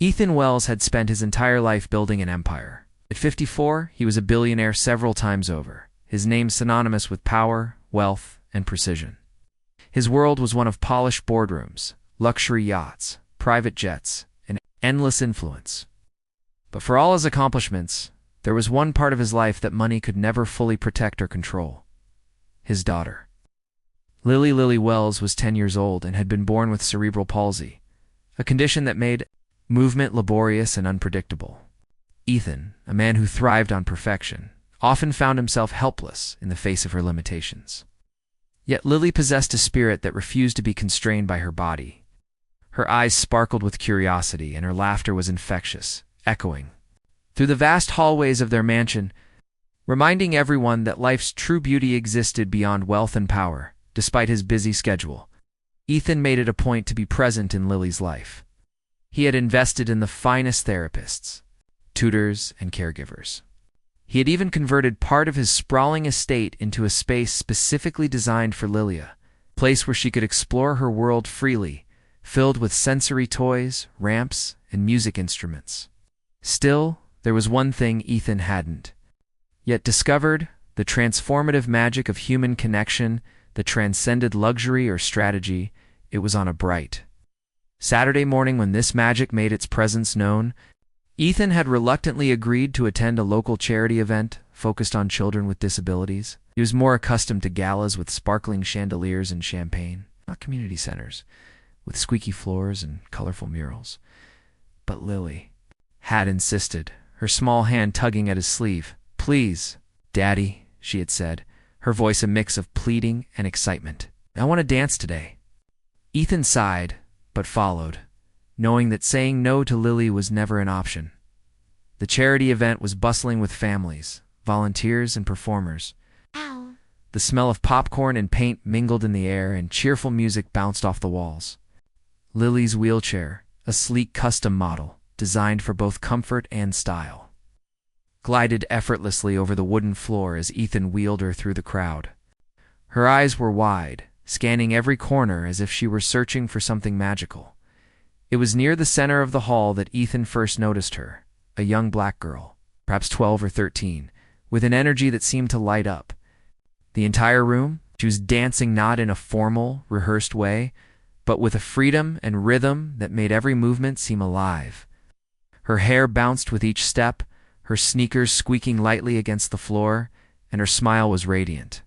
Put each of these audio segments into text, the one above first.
Ethan Wells had spent his entire life building an empire. At 54, he was a billionaire several times over, his name synonymous with power, wealth, and precision. His world was one of polished boardrooms, luxury yachts, private jets, and endless influence. But for all his accomplishments, there was one part of his life that money could never fully protect or control: his daughter. Lily Wells was 10 years old and had been born with cerebral palsy, a condition that made movement laborious and unpredictable. Ethan, a man who thrived on perfection, often found himself helpless in the face of her limitations. Yet Lily possessed a spirit that refused to be constrained by her body. Her eyes sparkled with curiosity, and her laughter was infectious, echoing through the vast hallways of their mansion, reminding everyone that life's true beauty existed beyond wealth and power. Despite his busy schedule, Ethan made it a point to be present in Lily's life. He had invested in the finest therapists, tutors, and caregivers. He had even converted part of his sprawling estate into a space specifically designed for Lily, a place where she could explore her world freely, filled with sensory toys, ramps, and music instruments. Still, there was one thing Ethan hadn't yet discovered: the transformative magic of human connection that transcended luxury or strategy. It was on a bright Saturday morning when this magic made its presence known. Ethan had reluctantly agreed to attend a local charity event focused on children with disabilities. He was more accustomed to galas with sparkling chandeliers and champagne, not community centers with squeaky floors and colorful murals. But Lily had insisted, her small hand tugging at his sleeve. "Please, Daddy," she had said, her voice a mix of pleading and excitement. "I want to dance today." Ethan sighed, but followed, knowing that saying no to Lily was never an option. The charity event was bustling with families, volunteers, and performers. Ow. The smell of popcorn and paint mingled in the air, and cheerful music bounced off the walls. Lily's wheelchair, a sleek custom model, designed for both comfort and style, glided effortlessly over the wooden floor as Ethan wheeled her through the crowd. Her eyes were wide, scanning every corner as if she were searching for something magical. It was near the center of the hall that Ethan first noticed her, a young black girl, perhaps 12 or 13, with an energy that seemed to light up the entire room. She was dancing not in a formal, rehearsed way, but with a freedom and rhythm that made every movement seem alive. Her hair bounced with each step, her sneakers squeaking lightly against the floor, and her smile was radiant.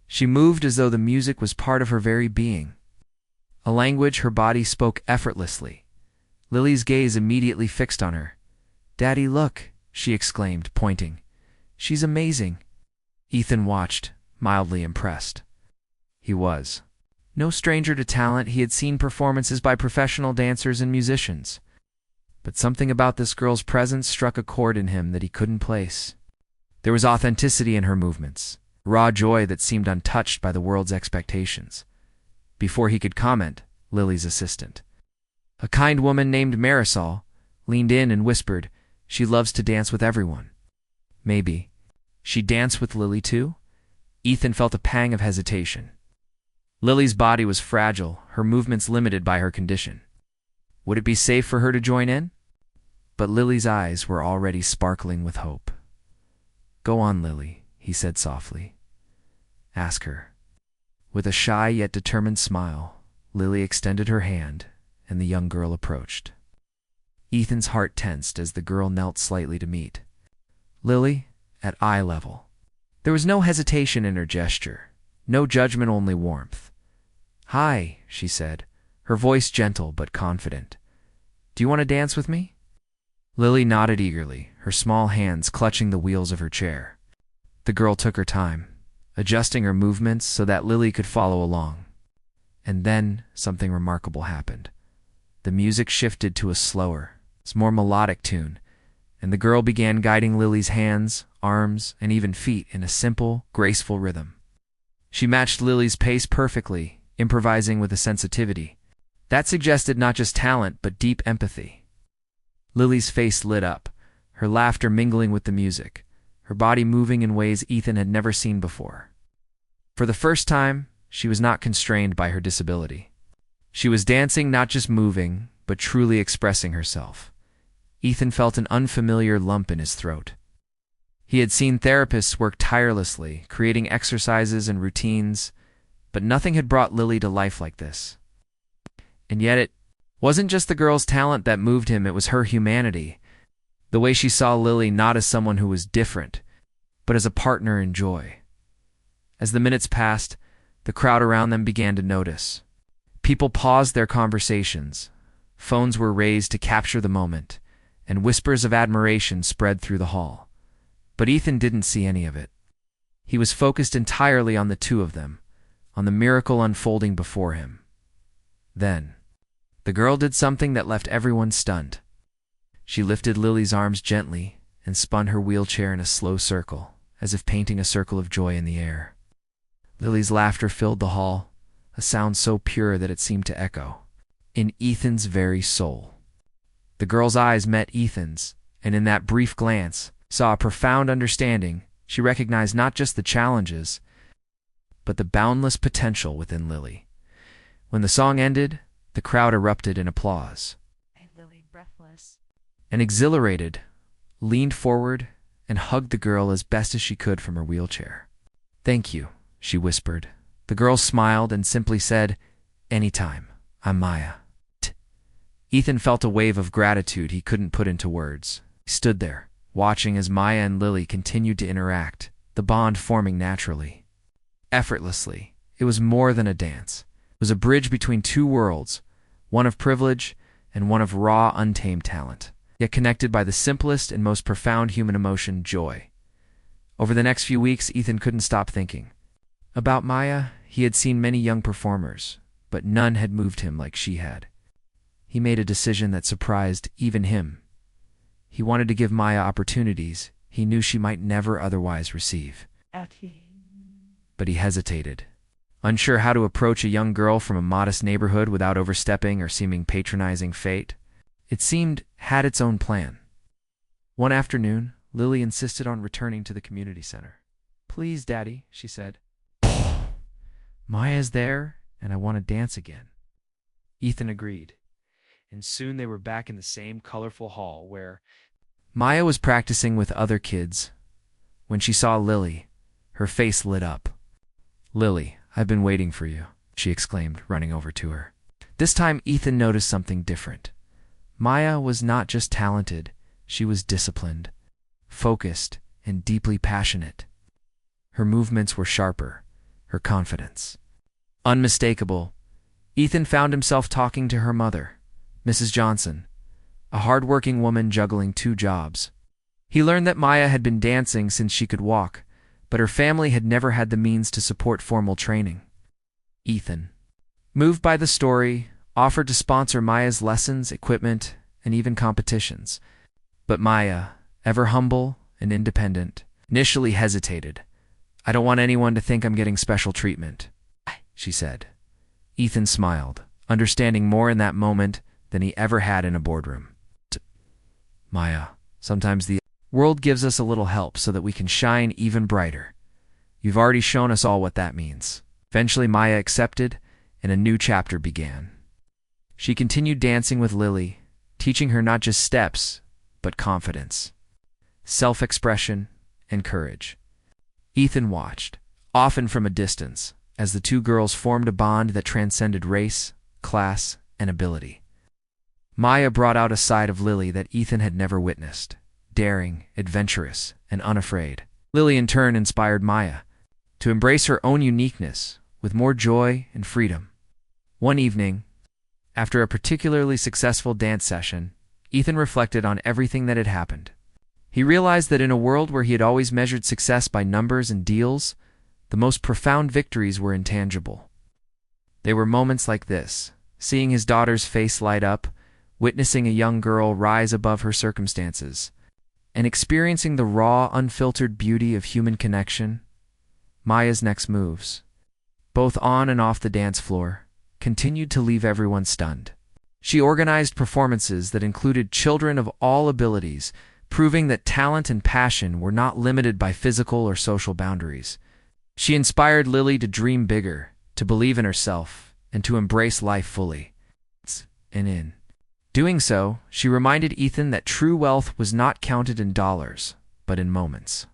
She moved as though the music was part of her very being, a language her body spoke effortlessly. Lily's gaze immediately fixed on her. "Daddy, look," she exclaimed, pointing. "She's amazing." Ethan watched, mildly impressed. He was no stranger to talent. He had seen performances by professional dancers and musicians. But something about this girl's presence struck a chord in him that he couldn't place. There was authenticity in her movements, raw joy that seemed untouched by the world's expectations. Before he could comment, Lily's assistant, a kind woman named Marisol, leaned in and whispered, "She loves to dance with everyone." Maybe she danced with Lily too? Ethan felt a pang of hesitation. Lily's body was fragile, her movements limited by her condition. Would it be safe for her to join in? But Lily's eyes were already sparkling with hope. "Go on, Lily," he said softly. "Ask her." With a shy yet determined smile, Lily extended her hand, and the young girl approached. Ethan's heart tensed as the girl knelt slightly to meet Lily at eye level. There was no hesitation in her gesture, no judgment, only warmth. "Hi," she said, her voice gentle but confident. "Do you want to dance with me?" Lily nodded eagerly, her small hands clutching the wheels of her chair. The girl took her time, adjusting her movements so that Lily could follow along. And then something remarkable happened. The music shifted to a slower, more melodic tune, and the girl began guiding Lily's hands, arms, and even feet in a simple, graceful rhythm. She matched Lily's pace perfectly, improvising with a sensitivity that suggested not just talent but deep empathy. Lily's face lit up, her laughter mingling with the music, her body moving in ways Ethan had never seen before. For the first time, she was not constrained by her disability. She was dancing, not just moving, but truly expressing herself. Ethan felt an unfamiliar lump in his throat. He had seen therapists work tirelessly, creating exercises and routines, but nothing had brought Lily to life like this. And yet it wasn't just the girl's talent that moved him, it was her humanity. The way she saw Lily not as someone who was different, but as a partner in joy. As the minutes passed, the crowd around them began to notice. People paused their conversations. Phones were raised to capture the moment, and whispers of admiration spread through the hall. But Ethan didn't see any of it. He was focused entirely on the two of them, on the miracle unfolding before him. Then, the girl did something that left everyone stunned. She lifted Lily's arms gently and spun her wheelchair in a slow circle, as if painting a circle of joy in the air. Lily's laughter filled the hall, a sound so pure that it seemed to echo in Ethan's very soul. The girl's eyes met Ethan's, and in that brief glance, saw a profound understanding. She recognized not just the challenges, but the boundless potential within Lily. When the song ended, the crowd erupted in applause. Lily, breathless and exhilarated, leaned forward and hugged the girl as best as she could from her wheelchair. "Thank you," she whispered. The girl smiled and simply said, "Anytime. I'm Maya." Ethan felt a wave of gratitude he couldn't put into words. He stood there, watching as Maya and Lily continued to interact, the bond forming naturally. Effortlessly, it was more than a dance. It was a bridge between two worlds, one of privilege and one of raw, untamed talent, yet connected by the simplest and most profound human emotion, joy. Over the next few weeks, Ethan couldn't stop thinking about Maya. He had seen many young performers, but none had moved him like she had. He made a decision that surprised even him. He wanted to give Maya opportunities he knew she might never otherwise receive. But he hesitated, unsure how to approach a young girl from a modest neighborhood without overstepping or seeming patronizing. Fate, it seemed, had its own plan. One afternoon, Lily insisted on returning to the community center. "Please, Daddy," she said. "Maya's there, and I want to dance again." Ethan agreed, and soon they were back in the same colorful hall where Maya was practicing with other kids. When she saw Lily, her face lit up. "Lily, I've been waiting for you," she exclaimed, running over to her. This time, Ethan noticed something different. Maya was not just talented, she was disciplined, focused, and deeply passionate. Her movements were sharper, her confidence unmistakable. Ethan found himself talking to her mother, Mrs. Johnson, a hard-working woman juggling 2 jobs. He learned that Maya had been dancing since she could walk, but her family had never had the means to support formal training. Ethan, moved by the story, offered to sponsor Maya's lessons, equipment, and even competitions. But Maya, ever humble and independent, initially hesitated. "I don't want anyone to think I'm getting special treatment," she said. Ethan smiled, understanding more in that moment than he ever had in a boardroom. "Maya, sometimes the world gives us a little help so that we can shine even brighter. You've already shown us all what that means." Eventually, Maya accepted, and a new chapter began. She continued dancing with Lily, teaching her not just steps, but confidence, self-expression, and courage. Ethan watched, often from a distance, as the 2 girls formed a bond that transcended race, class, and ability. Maya brought out a side of Lily that Ethan had never witnessed, daring, adventurous, and unafraid. Lily in turn inspired Maya to embrace her own uniqueness with more joy and freedom. One evening, after a particularly successful dance session, Ethan reflected on everything that had happened. He realized that in a world where he had always measured success by numbers and deals, the most profound victories were intangible. They were moments like this, seeing his daughter's face light up, witnessing a young girl rise above her circumstances, and experiencing the raw, unfiltered beauty of human connection. Maya's next moves, both on and off the dance floor, continued to leave everyone stunned. She organized performances that included children of all abilities, proving that talent and passion were not limited by physical or social boundaries. She inspired Lily to dream bigger, to believe in herself, and to embrace life fully. And in Doing so, she reminded Ethan that true wealth was not counted in dollars, but in moments,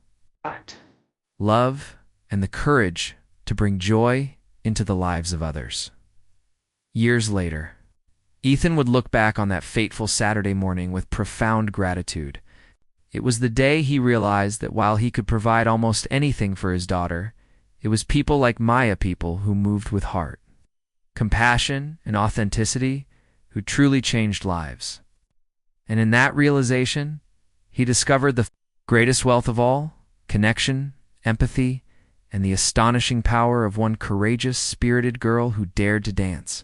love, and the courage to bring joy into the lives of others. Years later, Ethan would look back on that fateful Saturday morning with profound gratitude. It was the day he realized that while he could provide almost anything for his daughter, it was people like Maya people who moved with heart, compassion, and authenticity who truly changed lives. And in that realization, he discovered the greatest wealth of all: connection, empathy, and the astonishing power of one courageous, spirited girl who dared to dance,